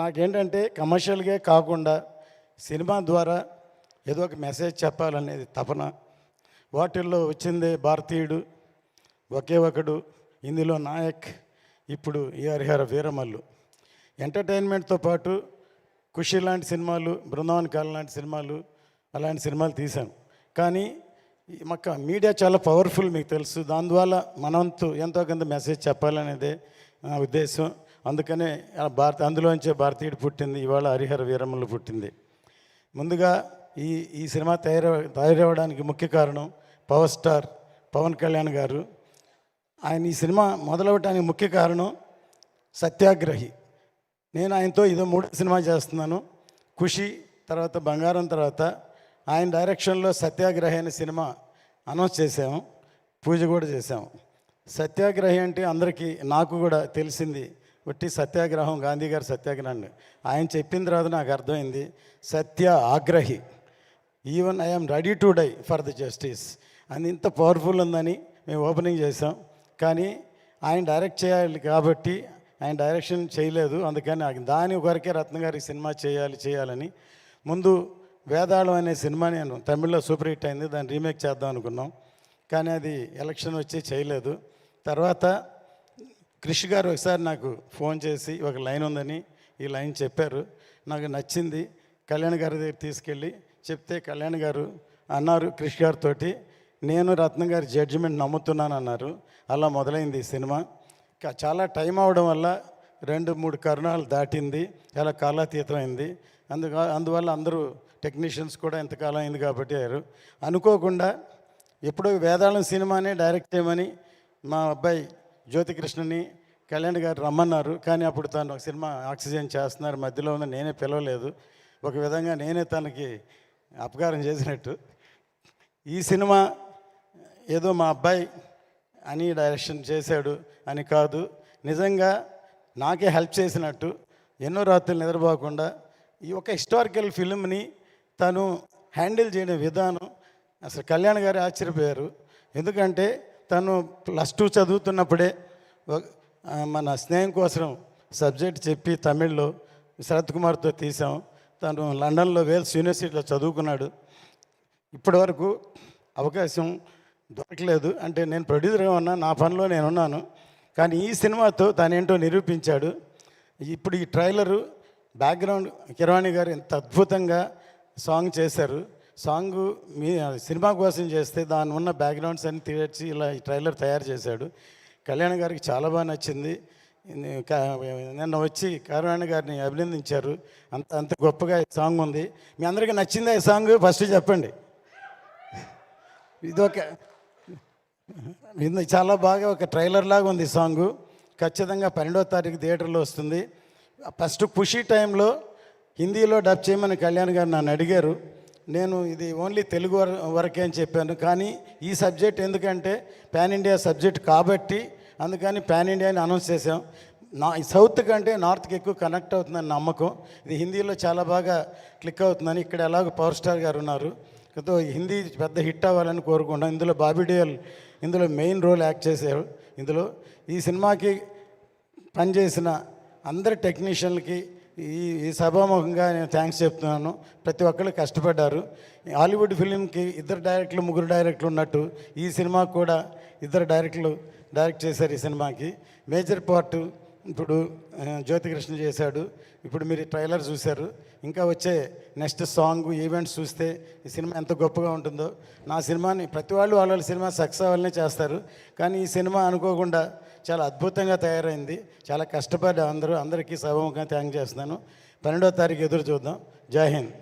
నాకేంటంటే కమర్షియల్గా కాకుండా సినిమా ద్వారా ఏదో ఒక మెసేజ్ చెప్పాలనేది తపన. వాటిల్లో వచ్చిందే భారతీయుడు, ఒకే ఒకడు, ఇందులో నాయక్, ఇప్పుడు ఈ హరిహర వీరమల్లు. ఎంటర్టైన్మెంట్తో పాటు ఖుషి లాంటి సినిమాలు, బృందావన్ కాలం లాంటి సినిమాలు, అలాంటి సినిమాలు తీశాను. కానీ మాకు మీడియా చాలా పవర్ఫుల్, మీకు తెలుసు. దానివల్ల మనంతు ఎంతో కొంత మెసేజ్ చెప్పాలనేదే నా ఉద్దేశం. అందుకనే అందులోంచే భారతీయుడు పుట్టింది, ఇవాళ హరిహర వీరమల్లు పుట్టింది. ముందుగా ఈ సినిమా తయారవడానికి ముఖ్య కారణం పవర్ స్టార్ పవన్ కళ్యాణ్ గారు. ఆయన ఈ సినిమా మొదలవటానికి ముఖ్య కారణం సత్యాగ్రహి. నేను ఆయనతో ఇదో 3వ సినిమా చేస్తున్నాను. ఖుషి తర్వాత బంగారం తర్వాత ఆయన డైరెక్షన్లో సత్యాగ్రహి అనే సినిమా అనౌన్స్ చేసాము, పూజ కూడా చేసాము. సత్యాగ్రహి అంటే అందరికీ, నాకు కూడా తెలిసింది ఒట్టి సత్యాగ్రహం, గాంధీ గారి సత్యాగ్రహాన్ని. ఆయన చెప్పిన తర్వాత నాకు అర్థమైంది satyagrahi. Even I'm ready to die for the justice అని ఇంత పవర్ఫుల్ ఉందని మేము ఓపెనింగ్ చేసాం. కానీ ఆయన డైరెక్ట్ చేయాలి కాబట్టి ఆయన డైరెక్షన్ చేయలేదు. అందుకని దాని కొరకే రత్న గారి సినిమా చేయాలని ముందు వేదాళం అనే సినిమా నేను తమిళ్లో సూపర్ హిట్ అయింది, దాన్ని రీమేక్ చేద్దాం అనుకున్నాం. కానీ అది ఎలక్షన్ వచ్చి చేయలేదు. తర్వాత కృషి గారు ఒకసారి నాకు ఫోన్ చేసి ఒక లైన్ ఉందని ఈ లైన్ చెప్పారు, నాకు నచ్చింది. కళ్యాణ్ గారి దగ్గర తీసుకెళ్ళి చెప్తే కళ్యాణ్ గారు అన్నారు కృషి గారితో, నేను రత్న గారి జడ్జిమెంట్ నమ్ముతున్నాను అన్నారు. అలా మొదలైంది ఈ సినిమా. చాలా టైం అవడం వల్ల 2-3 కరుణాలు దాటింది, చాలా కాలాతీతమైంది. అందువల్ల అందరూ టెక్నీషియన్స్ కూడా ఎంతకాలం అయింది కాబట్టి అనుకోకుండా ఎప్పుడో వేదాళం సినిమానే డైరెక్ట్ చేయమని మా అబ్బాయి జ్యోతికృష్ణని కళ్యాణ్ గారు రమ్మన్నారు. కానీ అప్పుడు తను ఒక సినిమా ఆక్సిజన్ చేస్తున్నారు, మధ్యలో ఉన్న నేనే పిలవలేదు. ఒక విధంగా నేనే తనకి అపకారం చేసినట్టు. ఈ సినిమా ఏదో మా అబ్బాయి అని డైరెక్షన్ చేశాడు అని కాదు, నిజంగా నాకే హెల్ప్ చేసినట్టు. ఎన్నో రాత్రులు నిద్రపోకుండా ఈ ఒక హిస్టారికల్ ఫిల్మ్ని తను హ్యాండిల్ చేయడం విధానం అసలు కళ్యాణ్ గారు ఆశ్చర్యపోయారు. ఎందుకంటే తను +2 చదువుతున్నప్పుడే మన స్నేహం కోసం సబ్జెక్ట్ చెప్పి తమిళ్లో శరత్ కుమార్తో తీసాం. తను లండన్లో వేల్స్ యూనివర్సిటీలో చదువుకున్నాడు. ఇప్పటి వరకు అవకాశం దొరకలేదు. అంటే నేను ప్రొడ్యూసర్గా ఉన్నా, నా పనిలో నేను ఉన్నాను. కానీ ఈ సినిమాతో తనేంటో నిరూపించాడు. ఇప్పుడు ఈ ట్రైలరు బ్యాక్గ్రౌండ్ కిరవాణి గారు ఎంత అద్భుతంగా సాంగ్ చేశారు. సాంగు సినిమా కోసం చేస్తే దాని ఉన్న బ్యాక్గ్రౌండ్స్ అన్ని తీర్చి ఇలా ఈ ట్రైలర్ తయారు చేశాడు. కళ్యాణ్ గారికి చాలా బాగా నచ్చింది. నిన్న వచ్చి కిరవాణి గారిని అభినందించారు. అంత గొప్పగా ఈ సాంగ్ ఉంది. మీ అందరికీ నచ్చిందా ఈ సాంగ్? ఫస్ట్ చెప్పండి. ఇది చాలా బాగా ఒక ట్రైలర్ లాగా ఉంది ఈ సాంగు. ఖచ్చితంగా 12వ తారీఖు థియేటర్లో వస్తుంది. ఫస్ట్ ఖుషి టైంలో హిందీలో డబ్ చేయమని కళ్యాణ్ గారు నన్ను అడిగారు. నేను ఇది ఓన్లీ తెలుగు వరకే అని చెప్పాను. కానీ ఈ సబ్జెక్ట్ ఎందుకంటే పాన్ ఇండియా సబ్జెక్ట్ కాబట్టి అందుకని పాన్ ఇండియాని అనౌన్స్ చేసాం. సౌత్ కంటే నార్త్కి ఎక్కువ కనెక్ట్ అవుతుందని నమ్మకం. ఇది హిందీలో చాలా బాగా క్లిక్ అవుతుందని, ఇక్కడ ఎలాగో పవర్ స్టార్ గారు ఉన్నారు, హిందీ పెద్ద హిట్ అవ్వాలని కోరుకుంటాం. ఇందులో బాబీ డియోల్ ఇందులో మెయిన్ రోల్ యాక్ట్ చేశారు. ఇందులో ఈ సినిమాకి పనిచేసిన అందరి టెక్నీషియన్లకి ఈ సభాముఖంగా నేను థ్యాంక్స్ చెప్తున్నాను. ప్రతి ఒక్కళ్ళు కష్టపడ్డారు. హాలీవుడ్ ఫిలింకి 2 డైరెక్టర్లు 3 డైరెక్టర్లు ఉన్నట్టు ఈ సినిమాకు కూడా 2 డైరెక్టర్లు డైరెక్ట్ చేశారు. ఈ సినిమాకి మేజర్ పార్ట్ ఇప్పుడు జ్యోతికృష్ణ చేశాడు. ఇప్పుడు మీరు ట్రైలర్ చూశారు. ఇంకా వచ్చే నెక్స్ట్ సాంగ్ ఈవెంట్స్ చూస్తే ఈ సినిమా ఎంత గొప్పగా ఉంటుందో. నా సినిమాని ప్రతి వాళ్ళు వాళ్ళ సినిమా సక్సెస్ అవ్వాలనే చేస్తారు. కానీ ఈ సినిమా అనుకోకుండా చాలా అద్భుతంగా తయారైంది. చాలా కష్టపడ్డా అందరికీ సభముఖంగా థ్యాంక్ చేస్తున్నాను. 12వ తారీఖు ఎదురు చూద్దాం. జై హింద్.